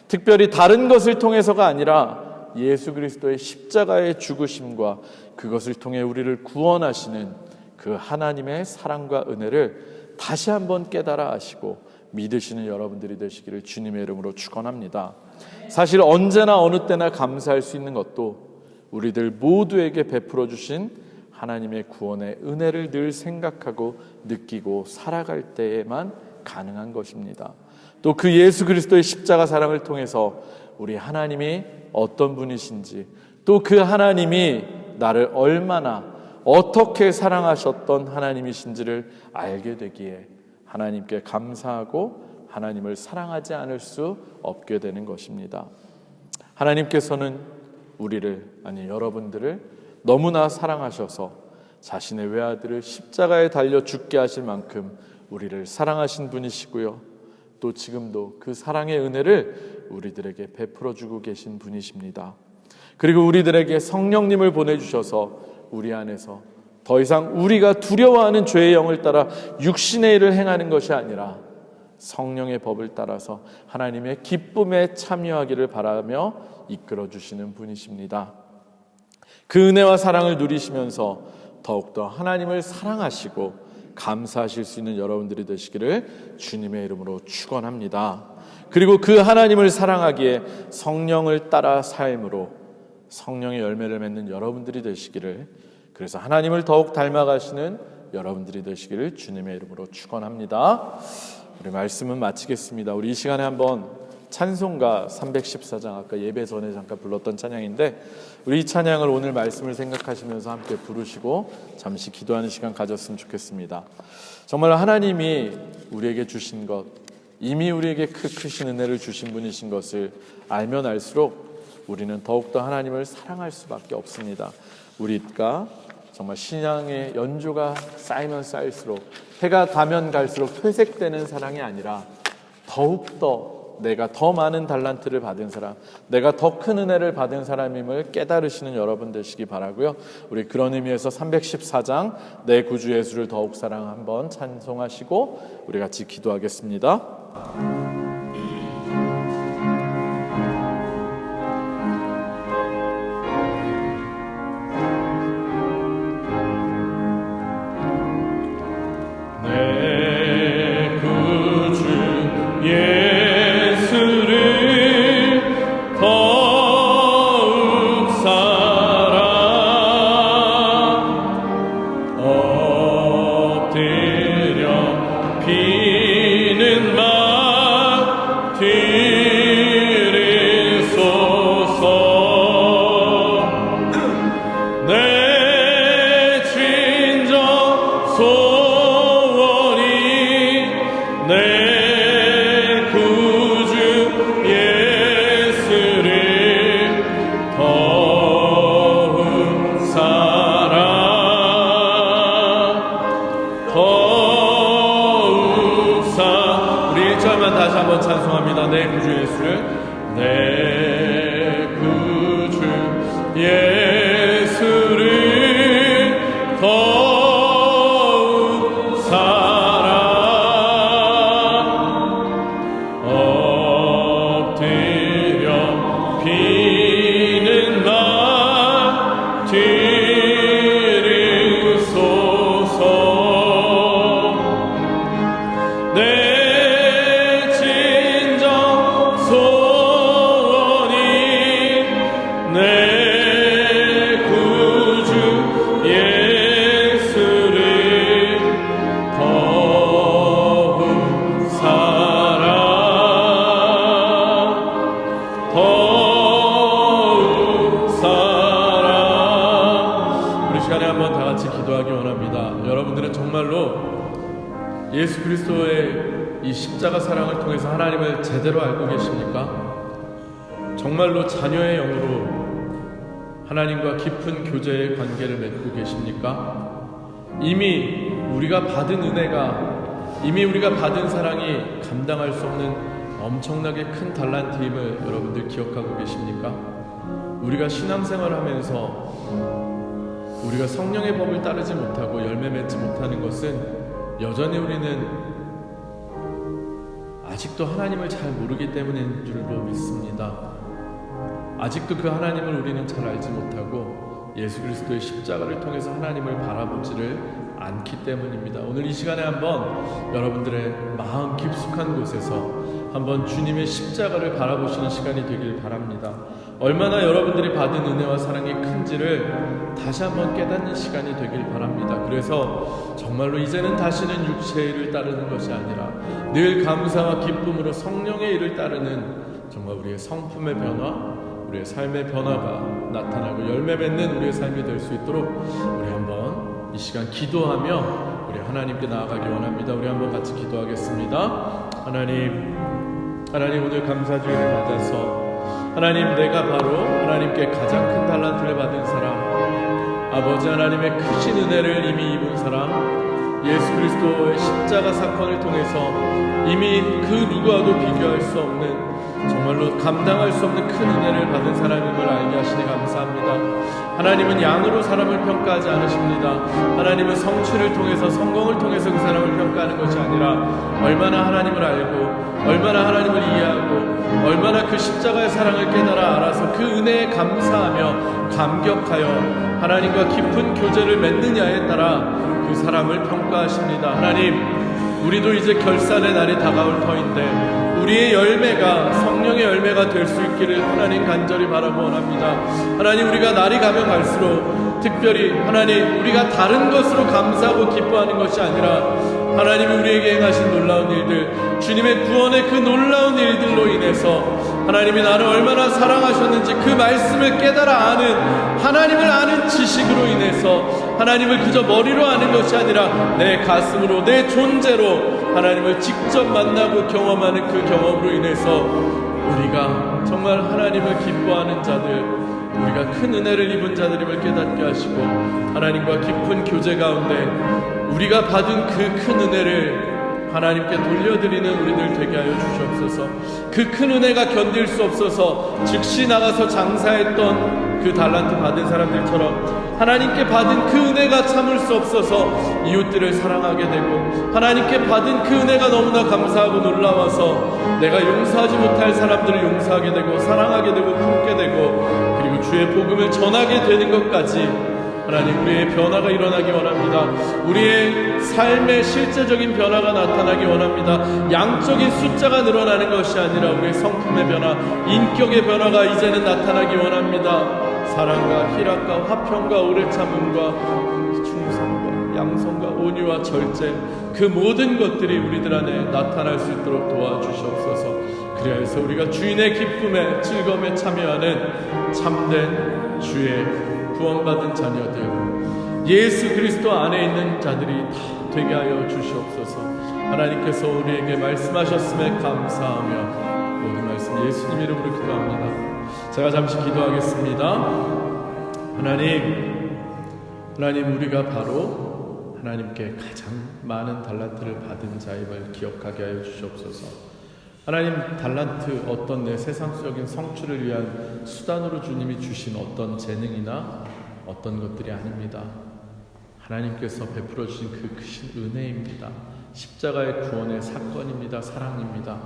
특별히 다른 것을 통해서가 아니라 예수 그리스도의 십자가의 죽으심과 그것을 통해 우리를 구원하시는 그 하나님의 사랑과 은혜를 다시 한번 깨달아 아시고 믿으시는 여러분들이 되시기를 주님의 이름으로 축원합니다. 사실 언제나 어느 때나 감사할 수 있는 것도 우리들 모두에게 베풀어 주신 하나님의 구원의 은혜를 늘 생각하고 느끼고 살아갈 때에만 가능한 것입니다. 또 그 예수 그리스도의 십자가 사랑을 통해서 우리 하나님이 어떤 분이신지, 또 그 하나님이 나를 얼마나 어떻게 사랑하셨던 하나님이신지를 알게 되기에 하나님께 감사하고 하나님을 사랑하지 않을 수 없게 되는 것입니다. 하나님께서는 여러분들을 너무나 사랑하셔서 자신의 외아들을 십자가에 달려 죽게 하실 만큼 우리를 사랑하신 분이시고요. 또 지금도 그 사랑의 은혜를 우리들에게 베풀어 주고 계신 분이십니다. 그리고 우리들에게 성령님을 보내주셔서 우리 안에서 더 이상 우리가 두려워하는 죄의 영을 따라 육신의 일을 행하는 것이 아니라 성령의 법을 따라서 하나님의 기쁨에 참여하기를 바라며 이끌어 주시는 분이십니다. 그 은혜와 사랑을 누리시면서 더욱더 하나님을 사랑하시고 감사하실 수 있는 여러분들이 되시기를 주님의 이름으로 축원합니다. 그리고 그 하나님을 사랑하기에 성령을 따라 삶으로 성령의 열매를 맺는 여러분들이 되시기를, 그래서 하나님을 더욱 닮아가시는 여러분들이 되시기를 주님의 이름으로 축원합니다. 우리 말씀은 마치겠습니다. 우리 이 시간에 한번 찬송가 314장, 아까 예배 전에 잠깐 불렀던 찬양인데 우리 이 찬양을 오늘 말씀을 생각하시면서 함께 부르시고 잠시 기도하는 시간 가졌으면 좋겠습니다. 정말 하나님이 우리에게 주신 것, 이미 우리에게 크신 은혜를 주신 분이신 것을 알면 알수록 우리는 더욱더 하나님을 사랑할 수밖에 없습니다. 우리가 정말 신앙의 연조가 쌓이면 쌓일수록, 해가 가면 갈수록 퇴색되는 사랑이 아니라 더욱더 내가 더 많은 달란트를 받은 사람, 내가 더 큰 은혜를 받은 사람임을 깨달으시는 여러분 되시기 바라고요. 우리 그런 의미에서 314장 내 구주 예수를 더욱 사랑 한번 찬송하시고 우리 같이 기도하겠습니다. 내 구주 다시 한번 찬송합니다. 내 구주 예수를, 내 구주 예수를 더욱 사랑, 엎드려 비는 날 들으소서. 더 예수 그리스도의 이 십자가 사랑을 통해서 하나님을 제대로 알고 계십니까? 정말로 자녀의 영으로 하나님과 깊은 교제의 관계를 맺고 계십니까? 이미 우리가 받은 은혜가, 이미 우리가 받은 사랑이 감당할 수 없는 엄청나게 큰 달란트임을 여러분들 기억하고 계십니까? 우리가 신앙생활을 하면서 우리가 성령의 법을 따르지 못하고 열매 맺지 못하는 것은 여전히 우리는 아직도 하나님을 잘 모르기 때문인 줄로 믿습니다. 아직도 그 하나님을 우리는 잘 알지 못하고 예수 그리스도의 십자가를 통해서 하나님을 바라보지를 않기 때문입니다. 오늘 이 시간에 한번 여러분들의 마음 깊숙한 곳에서 한번 주님의 십자가를 바라보시는 시간이 되길 바랍니다. 얼마나 여러분들이 받은 은혜와 사랑이 큰지를 다시 한번 깨닫는 시간이 되길 바랍니다. 그래서 정말로 이제는 다시는 육체의 일을 따르는 것이 아니라 늘 감사와 기쁨으로 성령의 일을 따르는 정말 우리의 성품의 변화, 우리의 삶의 변화가 나타나고 열매 맺는 우리의 삶이 될 수 있도록 우리 한번 이 시간 기도하며 우리 하나님께 나아가기 원합니다. 우리 한번 같이 기도하겠습니다. 하나님 오늘 감사주일을 맞아서 하나님, 내가 바로 하나님께 가장 큰 달란트를 받은 사람, 아버지 하나님의 크신 은혜를 이미 입은 사람, 예수 그리스도의 십자가 사건을 통해서 이미 그 누구와도 비교할 수 없는, 정말로 감당할 수 없는 큰 은혜를 받은 사람임을 알게 하시니 감사합니다. 하나님은 양으로 사람을 평가하지 않으십니다. 하나님은 성취를 통해서, 성공을 통해서 그 사람을 평가하는 것이 아니라 얼마나 하나님을 알고 얼마나 하나님을 이해하고 얼마나 그 십자가의 사랑을 깨달아 알아서 그 은혜에 감사하며 감격하여 하나님과 깊은 교제를 맺느냐에 따라 그 사람을 평가하십니다. 하나님, 우리도 이제 결산의 날이 다가올 터인데 우리의 열매가 성령의 열매가 될 수 있기를 하나님 간절히 바라고 원합니다. 하나님, 우리가 날이 가면 갈수록 특별히 하나님, 우리가 다른 것으로 감사하고 기뻐하는 것이 아니라 하나님이 우리에게 행하신 놀라운 일들, 주님의 구원의 그 놀라운 일들로 인해서 하나님이 나를 얼마나 사랑하셨는지 그 말씀을 깨달아 아는, 하나님을 아는 지식으로 인해서 하나님을 그저 머리로 아는 것이 아니라 내 가슴으로, 내 존재로 하나님을 직접 만나고 경험하는 그 경험으로 인해서 우리가 정말 하나님을 기뻐하는 자들, 우리가 큰 은혜를 입은 자들임을 깨닫게 하시고 하나님과 깊은 교제 가운데 우리가 받은 그 큰 은혜를 하나님께 돌려드리는 우리들 되게 하여 주시옵소서. 그 큰 은혜가 견딜 수 없어서 즉시 나가서 장사했던 그 달란트 받은 사람들처럼 하나님께 받은 그 은혜가 참을 수 없어서 이웃들을 사랑하게 되고, 하나님께 받은 그 은혜가 너무나 감사하고 놀라워서 내가 용서하지 못할 사람들을 용서하게 되고 사랑하게 되고 품게 되고, 그리고 주의 복음을 전하게 되는 것까지 하나님, 우리의 변화가 일어나기 원합니다. 우리의 삶의 실제적인 변화가 나타나기 원합니다. 양적인 숫자가 늘어나는 것이 아니라 우리의 성품의 변화, 인격의 변화가 이제는 나타나기 원합니다. 사랑과 희락과 화평과 오래 참음과 충성과 양성과 온유와 절제, 그 모든 것들이 우리들 안에 나타날 수 있도록 도와주시옵소서. 그래서 우리가 주인의 기쁨에 즐거움에 참여하는 참된 주의 구원받은 자녀들, 예수 그리스도 안에 있는 자들이 다 되게 하여 주시옵소서. 하나님께서 우리에게 말씀하셨음에 감사하며 모든 말씀 예수님 이름으로 기도합니다. 제가 잠시 기도하겠습니다. 하나님, 우리가 바로 하나님께 가장 많은 달란트를 받은 자임을 기억하게 하여 주시옵소서. 하나님, 달란트, 어떤 내 세상적인 성취를 위한 수단으로 주님이 주신 어떤 재능이나 어떤 것들이 아닙니다. 하나님께서 베풀어 주신 그 크신 은혜입니다. 십자가의 구원의 사건입니다. 사랑입니다.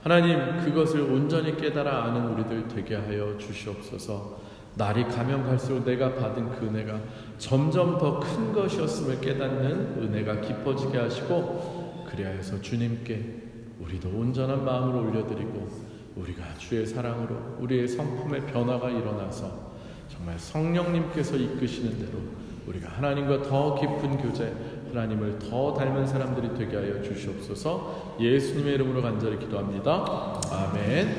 하나님, 그것을 온전히 깨달아 아는 우리들 되게 하여 주시옵소서. 날이 가면 갈수록 내가 받은 그 은혜가 점점 더 큰 것이었음을 깨닫는 은혜가 깊어지게 하시고, 그리하여서 주님께 우리도 온전한 마음으로 올려드리고 우리가 주의 사랑으로 우리의 성품의 변화가 일어나서 정말 성령님께서 이끄시는 대로 우리가 하나님과 더 깊은 교제, 하나님을 더 닮은 사람들이 되게 하여 주시옵소서. 예수님의 이름으로 간절히 기도합니다. 아멘.